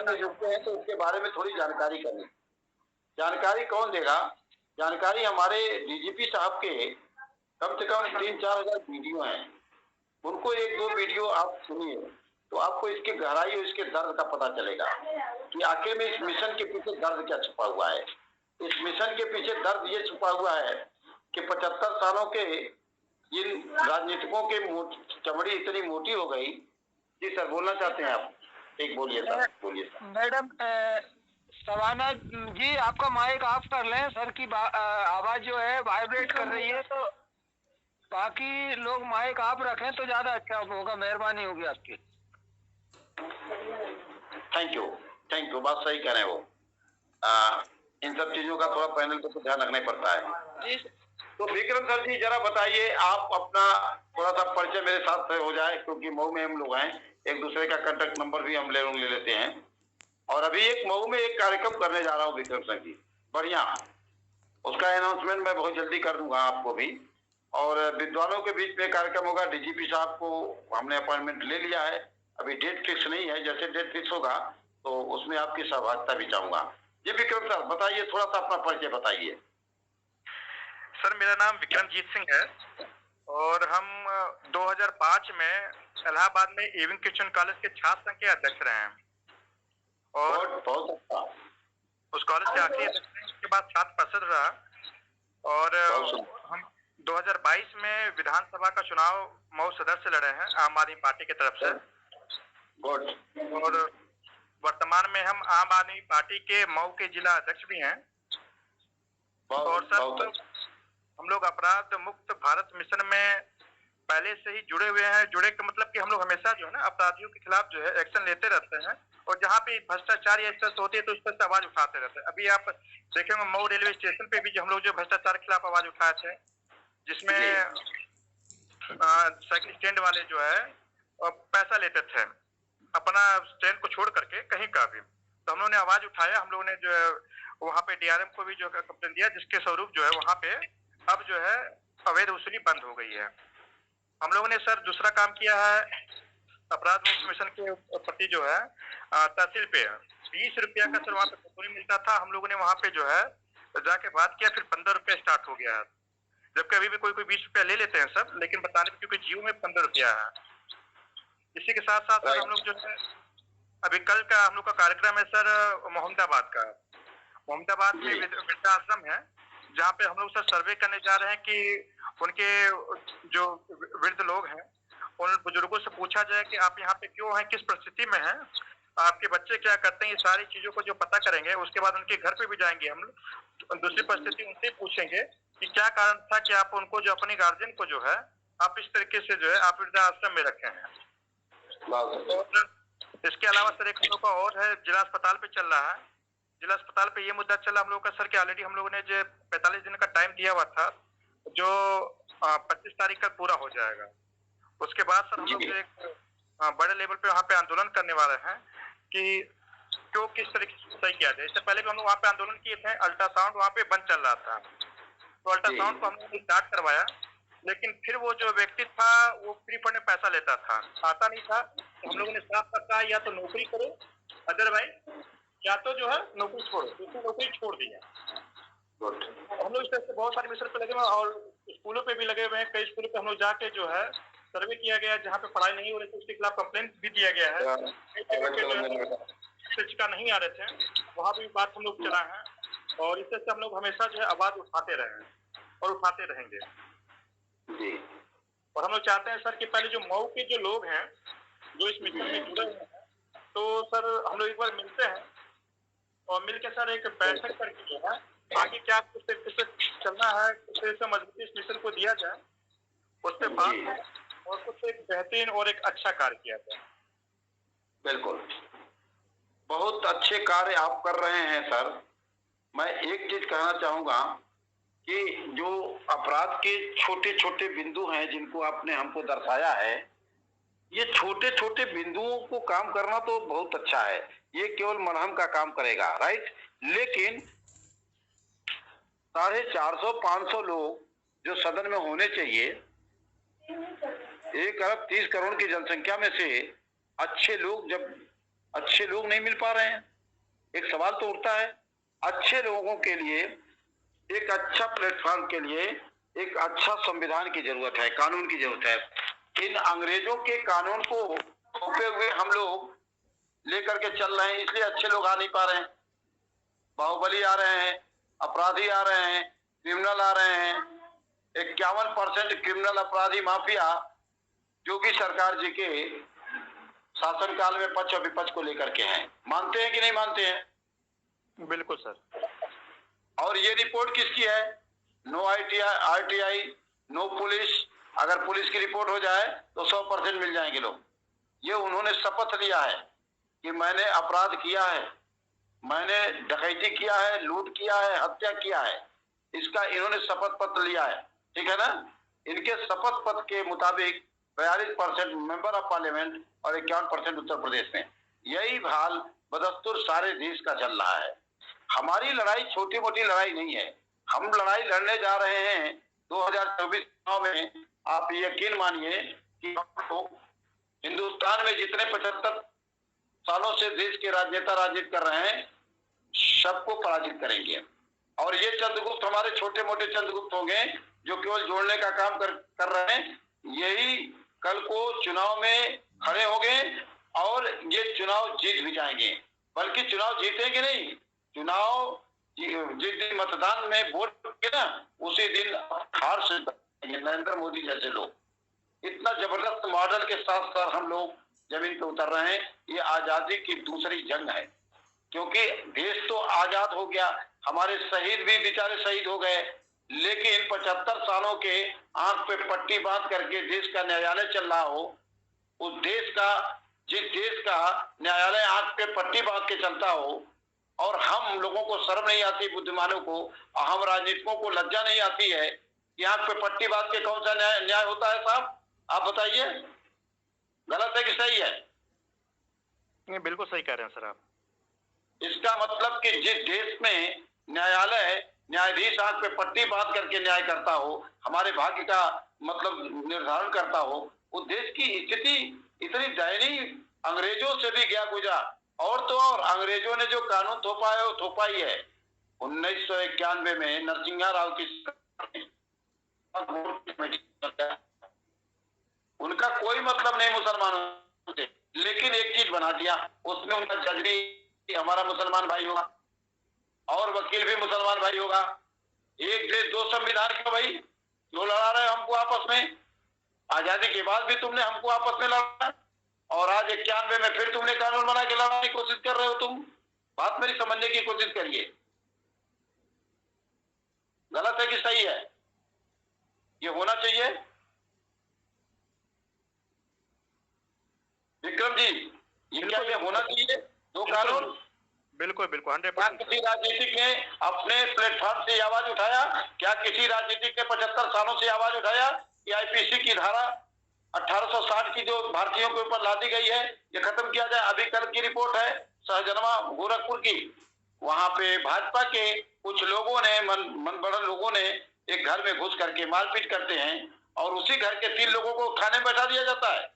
संगठन में जुड़ते हैं तो उसके बारे में थोड़ी जानकारी करनी। जानकारी कौन देगा? जानकारी हमारे डीजीपी साहब के कम से कम 3-4 हजार वीडियो हैं, उनको 1-2 वीडियो आप सुनिए तो आपको इसकी गहराई और इसके दर्द का पता चलेगा कि आखिर में इस मिशन के पीछे दर्द क्या छुपा हुआ है। इस मिशन के पीछे दर्द ये छुपा हुआ है कि 75 सालों के इन राजनीतिकों के चमड़ी इतनी मोटी हो गई। जी सर, बोलना चाहते हैं आप? एक बोलिए सर, बोलिए सर। मैडम सवाना जी, आपका माइक ऑफ कर लें, सर की आवाज जो है वाइब्रेट कर रही है, तो बाकी लोग माइक ऑफ रखें तो ज्यादा अच्छा होगा, मेहरबानी होगी आपकी। थैंक यू, बात सही कह रहे हैं वो। इन सब चीजों का थोड़ा पैनल को तो ध्यान रखना पड़ता है। तो विक्रम सर जी जरा बताइए, आप अपना थोड़ा सा परिचय मेरे साथ हो जाए, क्योंकि मऊ में हम लोग हैं, एक दूसरे का कांटेक्ट नंबर भी हम ले लेते हैं। और अभी एक मऊ में एक कार्यक्रम करने जा रहा हूँ विक्रम सर जी, बढ़िया, उसका अनाउंसमेंट मैं बहुत जल्दी कर दूंगा आपको भी। और विद्वानों के बीच में कार्यक्रम होगा। डीजीपी साहब को हमने अपॉइंटमेंट ले लिया है, अभी डेट फिक्स नहीं है, जैसे डेट फिक्स होगा तो उसमें आपकी सहभागिता भी चाहूंगा। जी विक्रम सर बताइए, थोड़ा सा अपना परिचय बताइए। सर मेरा नाम विक्रमजीत सिंह है और हम 2005 में इलाहाबाद में एविंग क्रिश्चियन कॉलेज के छात्र संघ के अध्यक्ष रहे हैं और उस कॉलेज के आखिरी अध्यक्ष के बाद छात्र परिषद रहा। और हम 2022 में विधानसभा का चुनाव मऊ सदर से लड़े हैं आम आदमी पार्टी की तरफ से। और वर्तमान में हम आम आदमी पार्टी के मऊ के जिला अध्यक्ष भी हैं। और सर हम लोग अपराध मुक्त भारत मिशन में पहले से ही जुड़े हुए हैं। जुड़े का मतलब कि हम लोग हमेशा जो है ना अपराधियों के खिलाफ जो है एक्शन लेते रहते हैं और जहाँ पे भ्रष्टाचार या ऐसा होती है तो उस पर आवाज उठाते रहते हैं। अभी आप देखेंगे मऊ रेलवे स्टेशन पे भी हम लोग जो भ्रष्टाचार के खिलाफ आवाज उठाए थे, जिसमें साइकिल स्टैंड वाले जो है पैसा लेते थे अपना स्टैंड को छोड़ करके कहीं का भी, तो हम लोगों ने आवाज उठाया। हम लोगों ने जो है वहाँ पे डीआरएम को भी जो है कंप्लेन दिया, जिसके स्वरूप जो है वहाँ पे अब जो है अवैध वसूली बंद हो गई है। हम लोगों ने सर दूसरा काम किया है अपराध मुक्त मिशन के प्रति जो है तहसील पे 20 रुपया का सर वहाँ पे वसूली मिलता था। हम लोगों ने वहाँ पे जो है जाके बात किया, फिर 15 रुपया स्टार्ट हो गया है, जबकि अभी भी कोई 20 रुपया ले लेते हैं सब, लेकिन बताने क्योंकि जियो में 15 रुपया है। इसी के साथ साथ सर हम लोग जो है अभी कल का हम लोग का कार्यक्रम है सर मोहम्मदाबाद का। मोहम्मदाबाद में वृद्धाश्रम है जहाँ पे हम लोग सर सर्वे करने जा रहे हैं कि उनके जो वृद्ध लोग हैं उन बुजुर्गों से पूछा जाए कि आप यहाँ पे क्यों हैं, किस परिस्थिति में हैं, आपके बच्चे क्या करते हैं, ये सारी चीजों को जो पता करेंगे। उसके बाद उनके घर पे भी जाएंगे हम लोग, दूसरी परिस्थिति उनसे पूछेंगे कि क्या कारण था कि आप उनको जो अपने गार्जियन को जो है आप इस तरीके से जो है आप वृद्धाश्रम में रखे हैं। और इसके अलावा सर एक हम लोग का और है, जिला अस्पताल पे चल रहा है। जिला अस्पताल पे ये मुद्दा चला हम लोग का सर कि ऑलरेडी हम लोगों ने जो 45 दिन का टाइम दिया हुआ था जो 25 तारीख तक पूरा हो जाएगा। उसके बाद सर हम लोग एक बड़े लेवल पे वहाँ पे आंदोलन करने वाले हैं कि क्यों किस तरीके से सही किया जाए। इससे पहले भी हम लोग वहाँ पे आंदोलन किए थे, अल्ट्रासाउंड वहाँ पे बंद चल रहा था, तो अल्ट्रासाउंड को हम लोग स्टार्ट करवाया, लेकिन फिर वो जो व्यक्ति था वो फ्री फंड में पैसा लेता था, आता नहीं था। तो हम लोगों ने साफ कहा या तो नौकरी करो, अदरवाइज या तो जो है नौकरी छोड़ो, तो नौकरी छोड़ दिया। हम लोग इस तरह से बहुत सारे मिशन पे लगे हुए और स्कूलों पे भी लगे हुए हैं। कई स्कूलों पे हम लोग जाके जो है सर्वे किया गया, जहाँ पे पढ़ाई नहीं हो रही थी उसके खिलाफ कंप्लेंट भी दिया गया है। कई जगह पे जो शिक्षिका नहीं आ रहे थे वहाँ भी बात हम लोग चला है और इस तरह से हम लोग हमेशा जो है आवाज उठाते रहे हैं और उठाते रहेंगे। और हम लोग चाहते हैं सर कि पहले जो मऊ के जो लोग हैं जो इस मिशन में जुड़े हुए हैं, तो सर हम लोग एक बार मिलते हैं और मिलकर सर एक बैठक करके जो है आगे क्या किस तरीके से चलना है, किस तरीके से मजबूती इस मिशन को दिया जाए, उस पर बात और कुछ एक बेहतरीन और एक अच्छा कार्य किया जाए। बिल्कुल, बहुत अच्छे कार्य आप कर रहे हैं सर। मैं एक चीज कहना चाहूंगा कि जो अपराध के छोटे छोटे बिंदु हैं जिनको आपने हमको दर्शाया है, ये छोटे छोटे बिंदुओं को काम करना तो बहुत अच्छा है, ये केवल मरहम का काम करेगा, राइट। लेकिन 450-500 लोग जो सदन में होने चाहिए, 1 अरब 30 करोड़ की जनसंख्या में से अच्छे लोग जब अच्छे लोग नहीं मिल पा रहे हैं। एक सवाल तो उठता है, अच्छे लोगों के लिए, एक अच्छा प्लेटफॉर्म के लिए एक अच्छा संविधान की जरूरत है, कानून की जरूरत है। इन अंग्रेजों के कानून को थोपे हुए हम लोग लेकर के चल रहे हैं, इसलिए अच्छे लोग आ नहीं पा रहे हैं। बाहुबली आ रहे हैं, अपराधी आ रहे हैं, क्रिमिनल आ रहे हैं। 51% क्रिमिनल अपराधी माफिया योगी सरकार जी के शासनकाल में पक्ष और विपक्ष को लेकर के हैं। मानते हैं कि नहीं मानते हैं? बिल्कुल सर। और ये रिपोर्ट किसकी है? No RTI, no police. अगर पुलिस की रिपोर्ट हो जाए तो 100% मिल जाएंगे लोग। ये उन्होंने शपथ लिया है कि मैंने अपराध किया है, मैंने डकैती किया है, लूट किया है, हत्या किया है। इसका इन्होंने शपथ पत्र लिया है, ठीक है ना? इनके शपथ पत्र के मुताबिक 42% मेंबर ऑफ पार्लियामेंट और 51% उत्तर प्रदेश में। यही हाल बदस्तूर सारे देश का चल रहा है। हमारी लड़ाई छोटी मोटी लड़ाई नहीं है। हम लड़ाई लड़ने जा रहे हैं 2024 चुनाव में। आप यकीन मानिए कि हम लोग हिंदुस्तान में जितने 75 सालों से देश के राजनेता राजनीति कर रहे हैं, सबको पराजित करेंगे। और ये चंद्रगुप्त हमारे छोटे मोटे चंद्रगुप्त होंगे जो केवल जोड़ने का काम कर रहे हैं। यही कल को चुनाव में खड़े होंगे और ये चुनाव जीत भी जाएंगे। बल्कि चुनाव जीतेंगे नहीं, चुनाव जिस दिन मतदान में वोट के ना, उसी दिन हार से नरेंद्र मोदी जैसे लोग। इतना जबरदस्त मॉडल के साथ साथ हम लोग जमीन पे उतर रहे हैं। ये आजादी की दूसरी जंग है, क्योंकि देश तो आजाद हो गया, हमारे शहीद भी बेचारे शहीद हो गए, लेकिन 75 सालों के आंख पे पट्टी बांध करके देश का न्यायालय चल रहा हो, उस देश का, जिस देश का न्यायालय आंख पे पट्टी बांध के चलता हो, और हम लोगों को शर्म नहीं आती, बुद्धिमानों को, हम राजनीतिकों को लज्जा नहीं आती है कि आंख पे पट्टी बांध के कौन सा न्याय होता है? साहब आप बताइए, गलत है कि सही है? नहीं, बिल्कुल सही कह रहे हैं सर आप। इसका मतलब कि जिस देश में न्यायाधीश आंख पे पट्टी बांध करके न्याय करता हो, हमारे भाग्य का मतलब निर्धारण करता हो, उस देश की स्थिति इतनी दयनीय अंग्रेजों से भी गया गुजरा। और तो और अंग्रेजों ने जो कानून थोपा है वो थोपा ही है। 1991 में नरसिंह राव की उनका कोई मतलब नहीं मुसलमानों से, लेकिन एक चीज बना दिया, उसमें उनका जज भी हमारा मुसलमान भाई होगा और वकील भी मुसलमान भाई होगा। एक देश दो संविधान क्यों भाई? जो लड़ा रहे हमको आपस में, आजादी के बाद भी तुमने हमको आपस में लड़ा, और आज 91 में फिर तुमने कानून बना के लड़ाने की कोशिश कर रहे हो। तुम बात मेरी समझने की कोशिश करिए, गलत है कि सही है? ये होना चाहिए विक्रम जी, ये क्या ये होना चाहिए दो कानून? बिल्कुल बिल्कुल 100%। क्या किसी राजनीतिक ने अपने प्लेटफॉर्म से आवाज उठाया? क्या किसी राजनीतिक ने 75 सालों से आवाज उठाया कि आईपीसी की धारा 1860 की जो भारतीयों के ऊपर लादी गई है, ये खत्म किया जाए? अभी कल की रिपोर्ट है सहजनवा गोरखपुर की, वहां पे भाजपा के कुछ लोगों ने, मनगढ़ंत लोगों ने एक घर में घुस करके मारपीट करते हैं और उसी घर के 3 लोगों को थाने में बैठा दिया जाता है।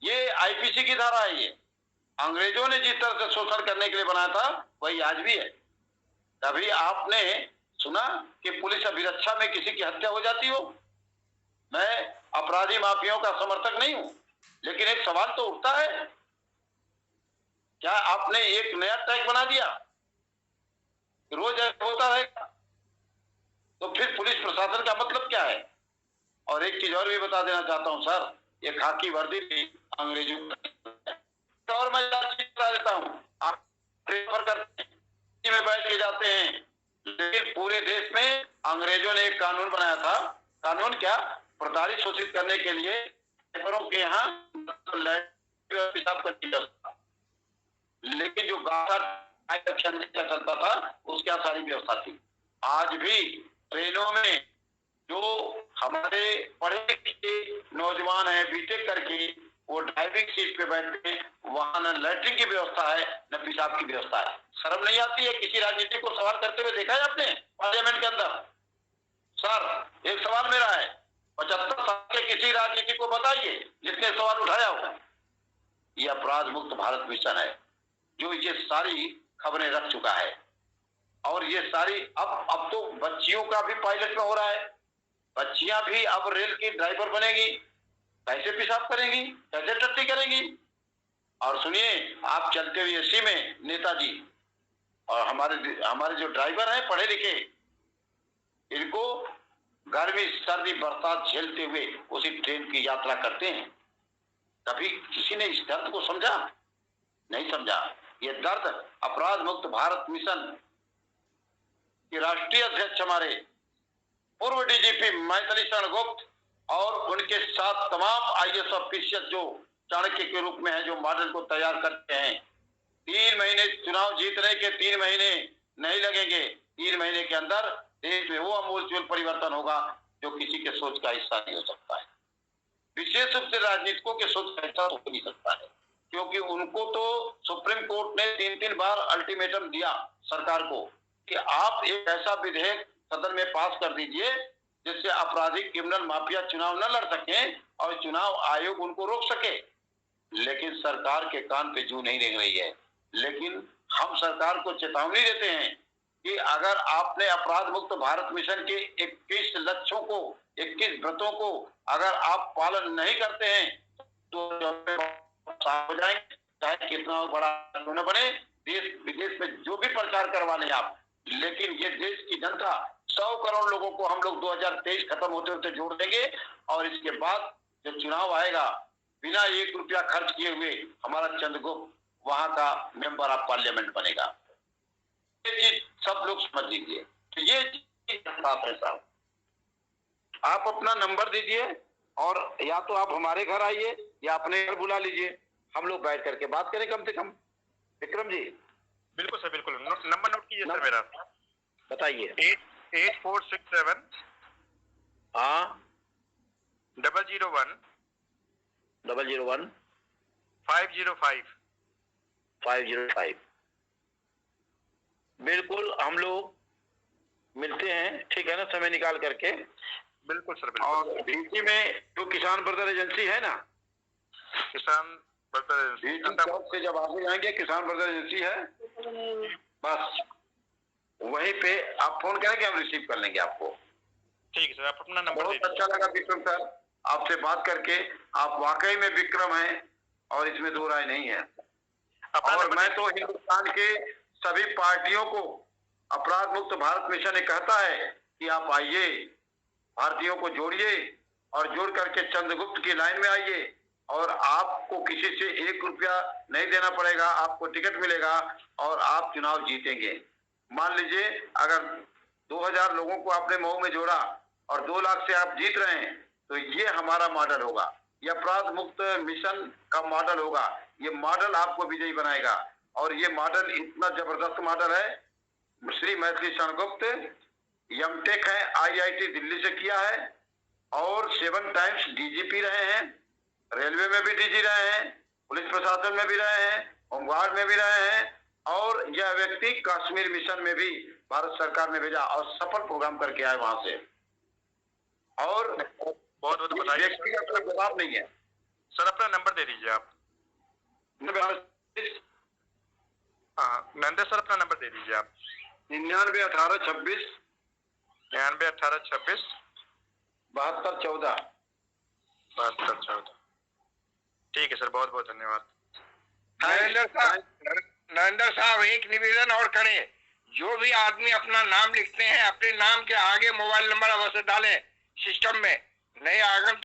ये आईपीसी की धारा है। ये अंग्रेजों ने जिस तरह से शोषण करने के लिए बनाया था वही आज भी है। कभी आपने सुना कि पुलिस अभिरक्षा में किसी की हत्या हो जाती हो? मैं अपराधी माफियाओं का समर्थक नहीं हूं, लेकिन एक सवाल तो उठता है, क्या आपने एक नया टैग बना दिया, रोज ऐसा होता रहेगा? तो फिर पुलिस प्रशासन का मतलब क्या है? और एक चीज और भी बता देना चाहता हूं सर, ये खाकी वर्दी भी अंग्रेजों और मैं बता देता हूँ, आप प्रेफर करते हैं में बैठ के जाते हैं, लेकिन पूरे देश में अंग्रेजों ने एक कानून बनाया था। कानून क्या? प्रताड़ित शोषित करने के लिए के यहाँ पेशाब करने की व्यवस्था, लेकिन जो चलता था उसके यहाँ सारी व्यवस्था थी। आज भी ट्रेनों में जो हमारे पढ़े लिखे नौजवान है बीटेक करके, वो ड्राइविंग सीट पे बैठते हैं, वहां न लैट्रिन की व्यवस्था है न पेशाब की व्यवस्था है। शर्म नहीं आती है? किसी राजनीति को सवाल करते हुए देखा है आपने पार्लियामेंट के अंदर? सर एक सवाल मेरा है, 75 साल के किसी राजनीति को बताइए जिसने सवाल उठाया होगा। ये अपराध मुक्त भारत मिशन है जो ये सारी खबरें रख चुका है। और ये सारी अब तो बच्चियों का भी पायलट में हो रहा है। बच्चियां भी अब रेल की ड्राइवर बनेगी, कैसे पेशाब करेंगी, कैसे टट्टी करेंगी। और सुनिए, आप चलते हुए एसी में नेताजी और हमारे जो ड्राइवर हैं पढ़े लिखे, इनको गर्मी सर्दी बरसात झेलते हुए उसी ट्रेन की यात्रा करते हैं। कभी किसी ने इस दर्द को समझा? नहीं समझा। ये दर्द अपराध मुक्त भारत मिशन के राष्ट्रीय अध्यक्ष हमारे पूर्व डीजीपी मैथिली शरण गुप्त और उनके साथ तमाम आईएएस ऑफिसर जो चाणक्य के रूप में है, जो मॉडल को तैयार करते हैं। 3 महीने चुनाव जीतने के 3 महीने नहीं लगेंगे। 3 महीने के अंदर देश में वो अमूलचूल परिवर्तन होगा जो किसी के सोच का हिस्सा नहीं हो सकता है। विशेष रूप से राजनीतिकों के सोच का हिस्सा हो नहीं सकता है, क्योंकि उनको तो सुप्रीम कोर्ट ने 3-3 बार अल्टीमेटम दिया सरकार को कि आप एक ऐसा विधेयक सदन में पास कर दीजिए जिससे आपराधिक क्रिमिनल माफिया चुनाव न लड़ सके और चुनाव आयोग उनको रोक सके। लेकिन सरकार के कान पे जू नहीं रेंग रही है। लेकिन हम सरकार को चेतावनी देते हैं कि अगर आपने अपराध मुक्त भारत मिशन के 21 लक्ष्यों को, 21 व्रतों को अगर आप पालन नहीं करते हैं तो हो जाएंगे, चाहे कितना बड़ा क्यों न बने। देश विदेश में जो भी प्रचार करवा लें आप, लेकिन ये देश की जनता 100 करोड़ लोगों को हम लोग 2023 खत्म होते होते जोड़ देंगे और इसके बाद जब चुनाव आएगा बिना 1 रुपया खर्च किए हुए हमारा चंद्रगुप्त वहां का मेंबर ऑफ पार्लियामेंट बनेगा। ये चीज सब लोग समझ लीजिए। तो ये चीज बात है साहब, आप अपना नंबर दीजिए और या तो आप हमारे घर आइए या अपने घर बुला लीजिए, हम लोग बैठ करके बात करें कम से कम। विक्रम जी। बिल्कुल सर, बिल्कुल। नंबर नोट कीजिए सर मेरा। बताइए। 8467 हाँ 001 001 505। बिल्कुल, हम लोग मिलते हैं, ठीक है ना, समय निकाल करके। बिल्कुल सर, बिल्कुल। और डीसी में जो किसान ब्रदर एजेंसी है ना, किसान ब्रदर से जब आगे जाएंगे किसान ब्रदर एजेंसी है, बस वहीं पे आप फोन करेंगे, हम रिसीव कर लेंगे आपको। ठीक है सर, आप अपना नंबर। बहुत अच्छा लगा विक्रम सर आपसे बात करके। आप वाकई में विक्रम हैं और इसमें दो राय नहीं है। और मैं तो हिंदुस्तान के सभी पार्टियों को अपराध मुक्त भारत मिशन कहता है कि आप आइए, भारतीयों को जोड़िए और जोड़ करके चंद्रगुप्त की लाइन में आइए और आपको किसी से 1 रुपया नहीं देना पड़ेगा, आपको टिकट मिलेगा और आप चुनाव जीतेंगे। मान लीजिए अगर 2000 लोगों को आपने मऊ में जोड़ा और 2 लाख से आप जीत रहे हैं तो ये हमारा मॉडल होगा, ये अपराध मुक्त मिशन का मॉडल होगा। ये मॉडल आपको विजयी बनाएगा और ये मॉडल इतना जबरदस्त मॉडल है। श्री मैथिली शरण गुप्त एमटेक है, IIT दिल्ली से किया है और 7 टाइम्स डीजीपी रहे हैं, रेलवे में भी डीजी रहे हैं, पुलिस प्रशासन में भी रहे हैं, होमगार्ड में भी रहे हैं और यह व्यक्ति कश्मीर मिशन में भी भारत सरकार ने भेजा और सफल प्रोग्राम करके आए वहां से। और बहुत बहुत बधाई। व्यक्ति का कोई जवाब नहीं है। सर अपना नंबर दे दीजिए आप। हाँ नंदे सर, अपना नंबर दे दीजिए आप। 99 18 26 99 18 26 72 14 72 14। ठीक है सर, बहुत बहुत धन्यवाद। नरेंद्र साहब एक निवेदन और करें, जो भी आदमी अपना नाम लिखते हैं अपने नाम के आगे मोबाइल नंबर अवश्य डालें सिस्टम में, नए आगम